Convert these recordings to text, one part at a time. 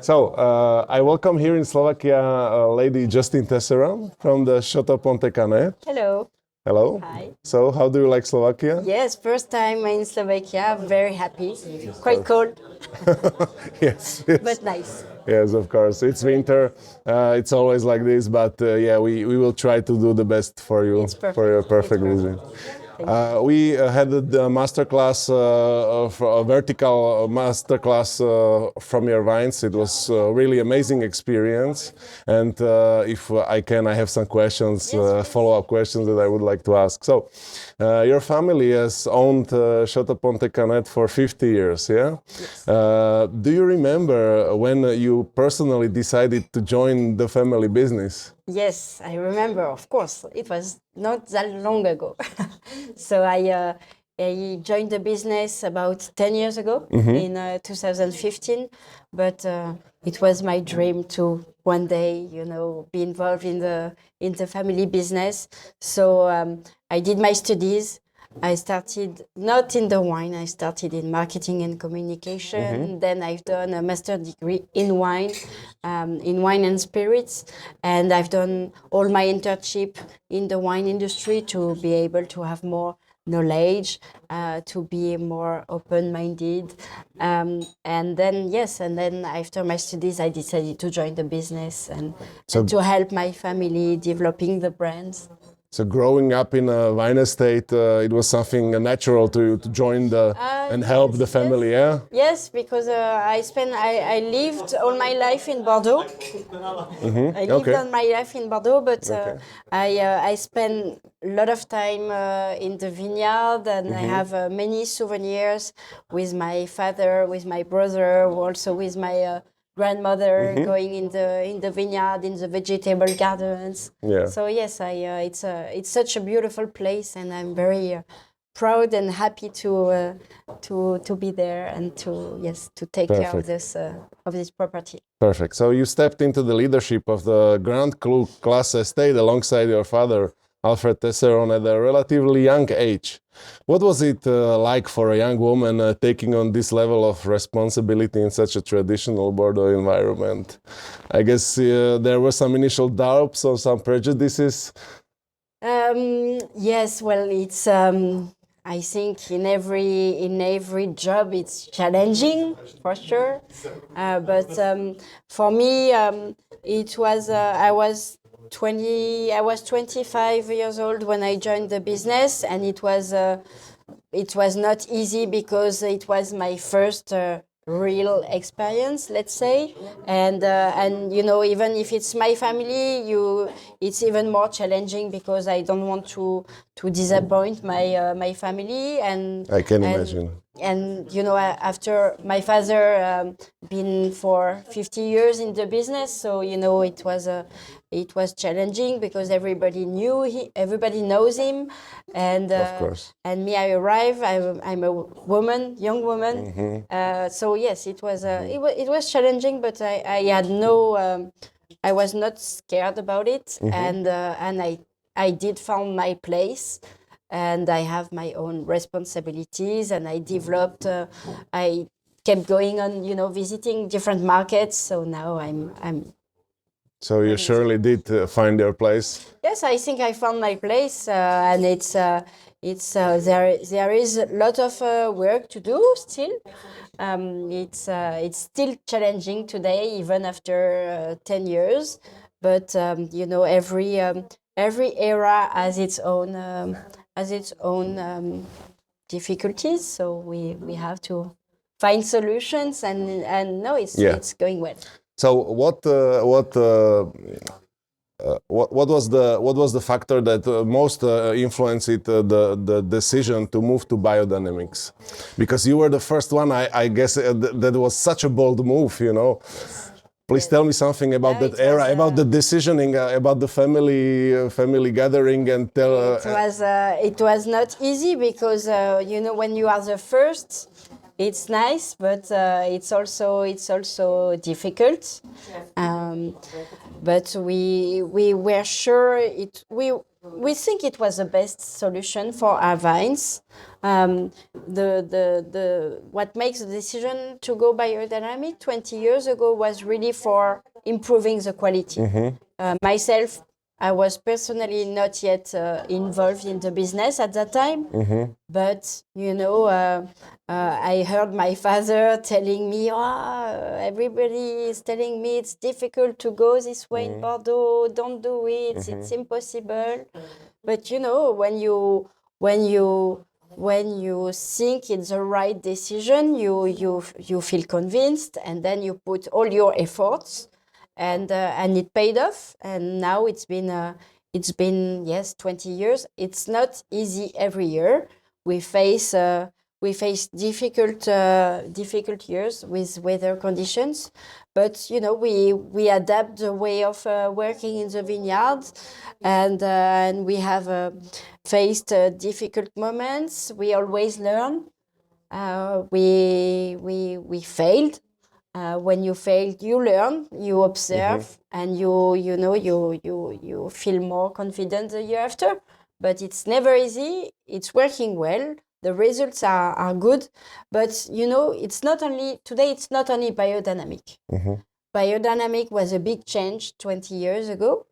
So, I welcome here in Slovakia Lady Justine Tesseron from the Château Pontet-Canet. Hello. Hello. Hi. So, how do you like Slovakia? Yes, first time in Slovakia. Very happy. Quite cold, Yes, yes. but nice. Yes, of course. It's winter. It's always like this, but yeah, we will try to do the best for you, It's perfect. for your perfect It's perfect. visit. Thank you. We had the masterclass, a vertical masterclass from your vines. It was a really amazing experience. And if I can, I have some questions, Yes, follow-up questions that I would like to ask. So, your family has owned Château Pontet-Canet for 50 years, yeah? Yes. Do you remember when you personally decided to join the family business? Yes, I remember. Of course, it was not that long ago. So I joined the business about 10 years ago in 2015. But it was my dream to one day, be involved in the family business. So I did my studies. I started not in the wine, I started in marketing and communication. Then I've done a master degree in wine and spirits. And I've done all my internship in the wine industry to be able to have more knowledge, to be more open-minded. And then after my studies, I decided to join the business and to help my family developing the brands. So growing up in a wine estate, it was something natural to join and help the family, yeah? Yes, because I lived all my life in Bordeaux. I lived Okay. all my life in Bordeaux, but I spent a lot of time in the vineyard, and I have many souvenirs with my father, with my brother, also with my grandmother going in the vineyard, in the vegetable gardens. Yeah. So yes, it's such a beautiful place, and I'm very proud and happy to be there and to take care of this property. Perfect. So you stepped into the leadership of the Grand Cru Class estate alongside your father, Alfred Tesseron, at a relatively young age. What was it like for a young woman taking on this level of responsibility in such a traditional Bordeaux environment? I guess there were some initial doubts or some prejudices. Yes, well, it's I think in every job it's challenging for sure, but for me it was I was 25 years old when I joined the business, and it was not easy because it was my first real experience, let's say, and even if it's my family, it's even more challenging because I don't want to disappoint my family, and I can imagine. And after my father been for 50 years in the business, so it was challenging because everybody knows him, and Of course. and me, I arrive. I'm a young woman. So yes, it was challenging, but I had no. I was not scared about it, and I did found my place, and I have my own responsibilities, and I developed. I kept going on, visiting different markets. So now I'm. So you surely did find your place. Yes, I think I found my place, and there is a lot of work to do still. It's still challenging today, even after 10 years. But every era has its own difficulties. So we have to find solutions, and no, it's going well. So what was the factor that most influenced the decision to move to biodynamics? Because you were the first one, I guess, that was such a bold move, Please tell me something about that era, about the decisioning, about the family gathering, and tell. It was not easy because when you are the first, it's nice, but it's also difficult. But we were sure we think it was the best solution for our vines. What makes the decision to go biodynamic 20 years ago was really for improving the quality. Myself, I was personally not yet involved in the business at that time, but I heard my father telling me, everybody is telling me it's difficult to go this way in Bordeaux, don't do it, it's impossible. But when you think it's the right decision, you feel convinced, and then you put all your efforts, and it paid off. And now it's been 20 years. It's not easy every year. We face difficult years with weather conditions, but we adapt the way of working in the vineyard, and we have faced difficult moments. We always learn. We failed. When you fail, you learn, you observe, and you feel more confident the year after. But it's never easy. It's working well. The results are good, but it's not only biodynamic. Biodynamic was a big change 20 years ago,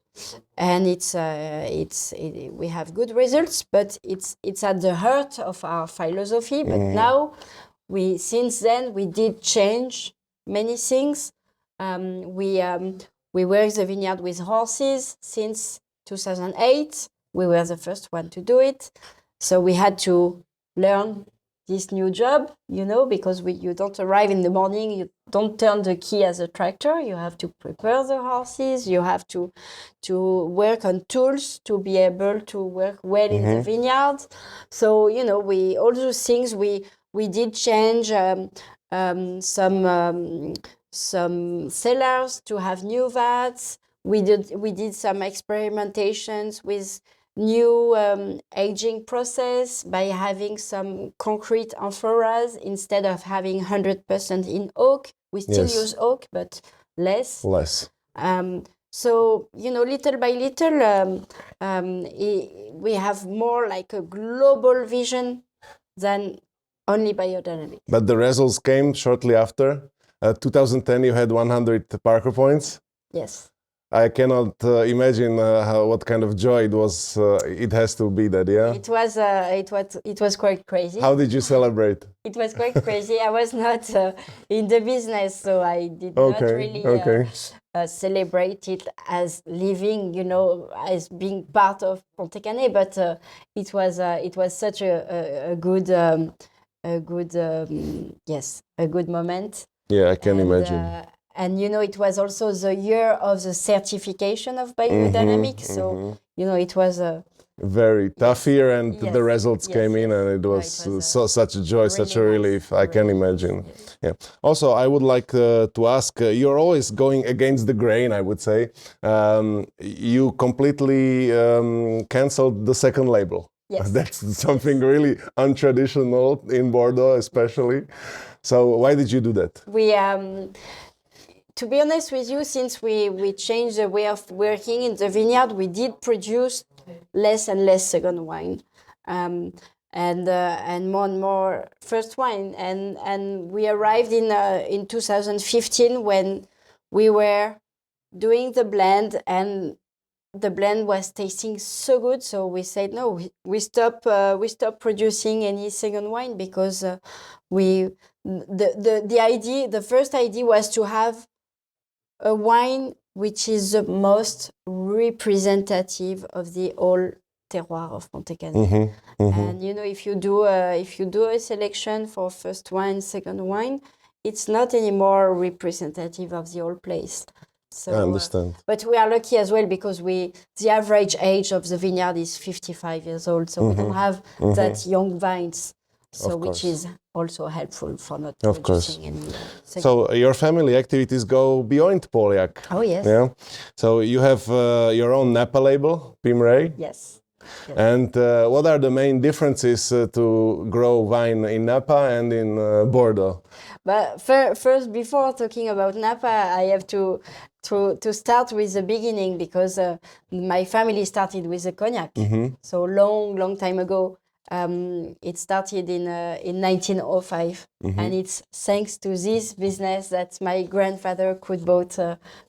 and we have good results, but it's at the heart of our philosophy. But now since then we did change many things. We work the vineyard with horses since 2008. We were the first one to do it, so we had to learn this new job, because you don't arrive in the morning, you don't turn the key as a tractor. You have to prepare the horses, you have to work on tools to be able to work well in the vineyard. So all those things we did change. Some cellars to have new vats. We did some experimentations with new aging process by having some concrete amphoras instead of having 100% in oak. We still use oak, but less. So little by little, we have more like a global vision than only biodynamic. But the results came shortly after. 2010, you had 100 Parker points. Yes. I cannot imagine what kind of joy it was. It has to be that, yeah. It was quite crazy. How did you celebrate? It was quite crazy. I was not in the business, so I did not really celebrate it as living, as being part of Pontet-Canet. But it was such a good moment. Yeah, I can imagine. And it was also the year of the certification of biodynamic. So it was a very tough year, and the results came in, and it was such a joy, such a relief. I can imagine. Yes. Yeah. Also, I would like to ask. You're always going against the grain, I would say. You completely canceled the second label. Yes. That's something really untraditional in Bordeaux, especially. So why did you do that? To be honest with you, since we changed the way of working in the vineyard, we did produce less and less second wine, and more and more first wine. And we arrived in 2015 when we were doing the blend, and the blend was tasting so good. So we said no, we stop producing any second wine, because the first idea was to have a wine which is the most representative of the whole terroir of Pontet-Canet. And if you do a selection for first wine, second wine, it's not anymore representative of the whole place. So, I understand. But we are lucky as well, because the average age of the vineyard is 55 years old, so we don't have that young vines. So which is also helpful for not producing any. So your family activities go beyond Poliak. Oh yes. Yeah. So you have your own Napa label, Pimray. Yes. And what are the main differences to grow wine in Napa and in Bordeaux? But first, before talking about Napa, I have to start with the beginning, because my family started with the cognac. So long time ago. It started in 1905, and it's thanks to this business that my grandfather could bought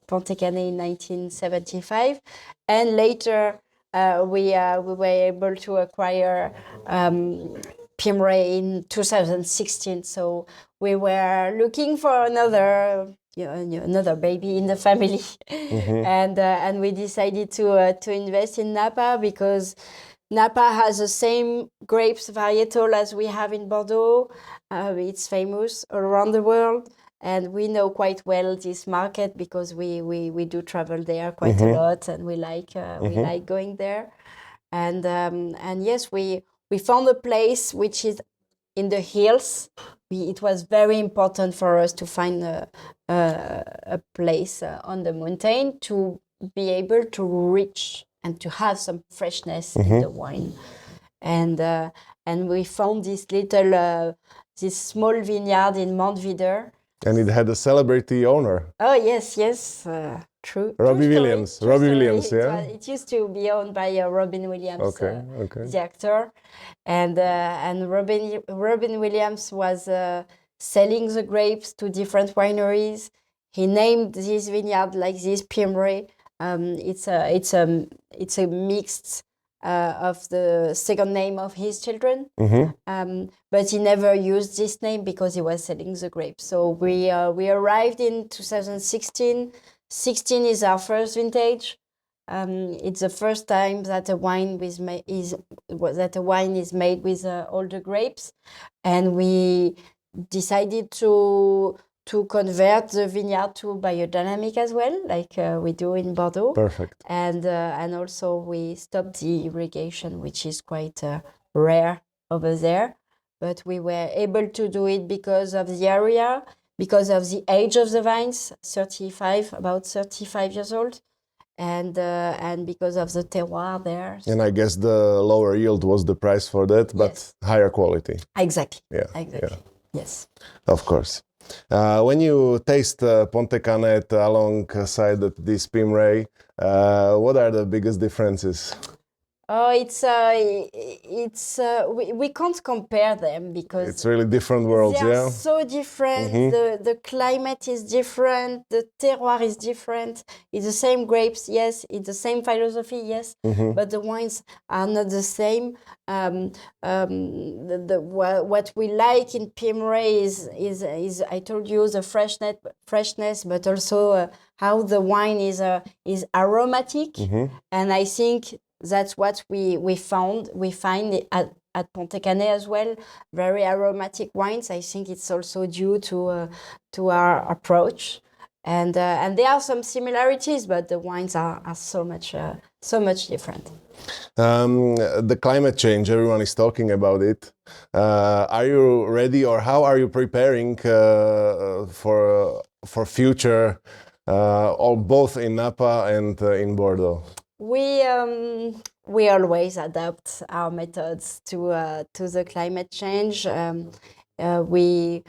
Pontet-Canet in 1975, and later we were able to acquire Pimray in 2016. So we were looking for another baby in the family, and we decided to invest in Napa, because Napa has the same grapes varietal as we have in Bordeaux. It's famous all around the world, and we know quite well this market, because we do travel there quite a lot, and we like going there. And yes, we found a place which is in the hills. It was very important for us to find a place on the mountain to be able to reach and to have some freshness in the wine. And we found this small vineyard in Montvideur. And it had a celebrity owner. Oh, yes, true. Robbie Williams. Robbie Williams, yeah. It used to be owned by Robin Williams, the actor, and Robin Williams was selling the grapes to different wineries. He named this vineyard like this, Pimray. It's a mixed of the second name of his children, but he never used this name because he was selling the grapes. So we arrived in 2016. 16 is our first vintage. It's the first time that a wine is made with all the grapes, and we decided to convert the vineyard to biodynamic as well, like we do in Bordeaux. Perfect. And also we stopped the irrigation, which is quite rare over there. But we were able to do it because of the area, because of the age of the vines, about 35 years old, and because of the terroir there. And I guess the lower yield was the price for that, but yes, higher quality. Exactly. Yeah. Exactly. Yeah. Yes. Of course. When you taste Pontet-Canet alongside this Pimray, what are the biggest differences? Oh, we can't compare them because it's really different worlds. They are so different. The climate is different. The terroir is different. It's the same grapes, yes. It's the same philosophy, yes. But the wines are not the same. What we like in Pimray is I told you, the freshness, but also how the wine is aromatic, and I think that's what we find at Pontet-Canet as well. Very aromatic wines. I think it's also due to our approach, and there are some similarities, but the wines are so much different. The climate change, everyone is talking about it. Are you ready, or how are you preparing for future, or both in Napa and in Bordeaux? We always adapt our methods to the climate change. We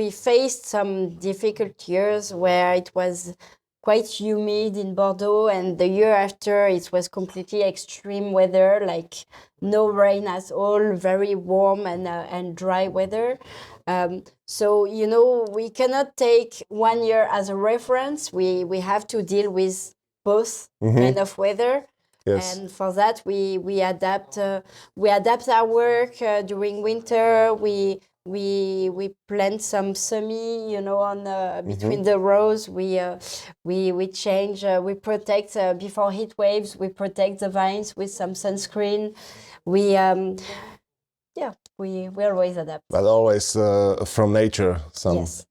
faced some difficult years where it was quite humid in Bordeaux, and the year after it was completely extreme weather, like no rain at all, very warm and dry weather. So we cannot take one year as a reference. We have to deal with both kind of weather. Yes. And for that we adapt our work during winter. We plant some semi, on between the rows. We change. We protect before heat waves. We protect the vines with some sunscreen. We always adapt. But always from nature.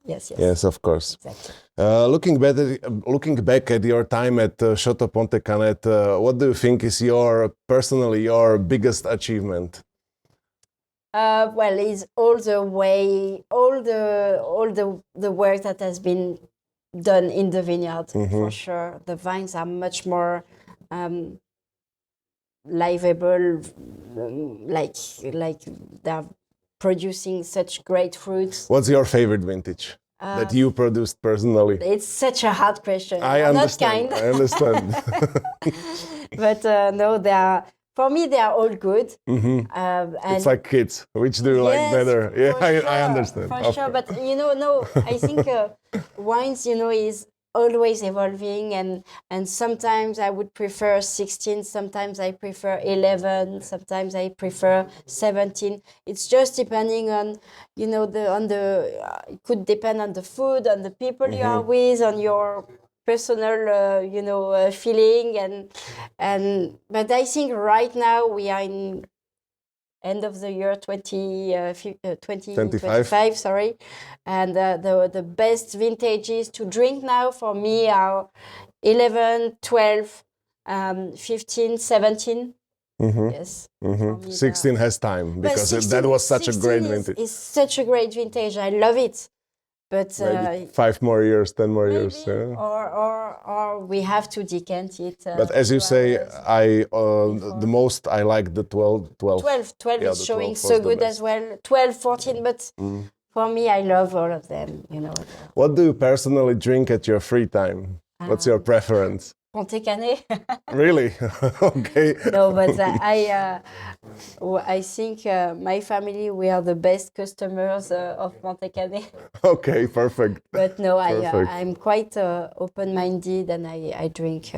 Yes, of course. Exactly. Looking back at your time at Château Pontet-Canet, what do you think is your biggest achievement? Well, it's all the work that has been done in the vineyard, for sure. The vines are much more livable, like they're producing such great fruits. What's your favorite vintage that you produced personally? It's such a hard question. I I'm understand. not kind. I understand. But no, for me, they are all good. And It's like kids. Which do you like yes, better? Yeah, for I sure, understand. For Of sure, course. but no, I think wines, is always evolving, and sometimes I would prefer 16, sometimes I prefer 11, sometimes I prefer 17. It's just depending on, it could depend on the food, on the people you are with, on your personal, feeling, but I think right now we are in end of the year 2025, sorry, and the best vintages to drink now for me are 11, 12, 15, 17. Yes. For me, 16 has time but because 16 that was such a great 16 vintage. is such a great vintage. I love it. But Maybe 5 more years, 10 more maybe, years. Yeah. or we have to decant it. But as you say, the most I like the 12. 12 Yeah, is the showing 12 so was the good best. as well. 12, 14, but for me, I love all of them. What do you personally drink at your free time? What's your preference? Pontet-Canet. Really? Okay. No, but I think my family, we are the best customers of Pontet-Canet. Okay, perfect. But no, Perfect. I'm quite open-minded, and I drink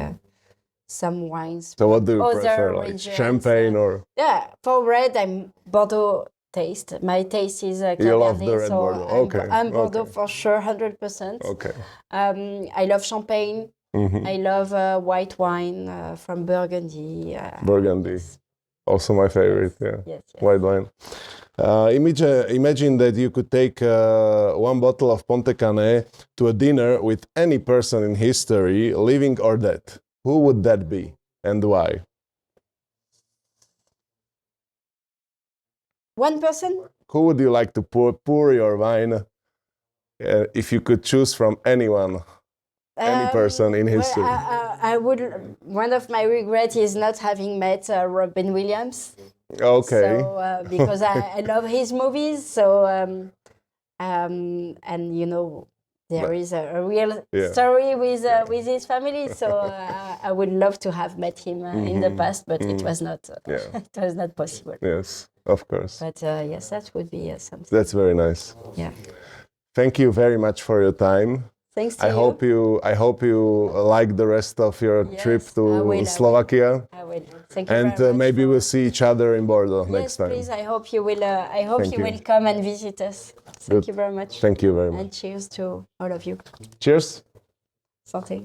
some wines. So what do you other prefer, like regions, champagne or? Yeah, for red, I'm Bordeaux taste. My taste is You love Cabernet, the red so Bordeaux. Okay. I'm Bordeaux Okay. for sure, 100%. Okay. I love champagne. I love white wine from Burgundy. Burgundy. Yes. Also my favorite, yeah. Yes. White wine. Imagine that you could take one bottle of Pontet-Canet to a dinner with any person in history, living or dead. Who would that be and why? One person? Who would you like to pour your wine if you could choose from anyone, any person in history? Well, I would. One of my regrets is not having met Robin Williams. Okay. So because I love his movies, so and there is a real story with his family. So I would love to have met him in the past, but it was not. It was not possible. Yes, of course. But yes, that would be something. That's very nice. Yeah. Thank you very much for your time. Thanks to you. I hope you like the rest of your trip to Slovakia. I will. Thank you And very much maybe we'll see each other in Bordeaux next time. Please. I hope you will. I hope you will come and visit us. Thank you very much. Thank you very much. And cheers to all of you. Cheers. Santé.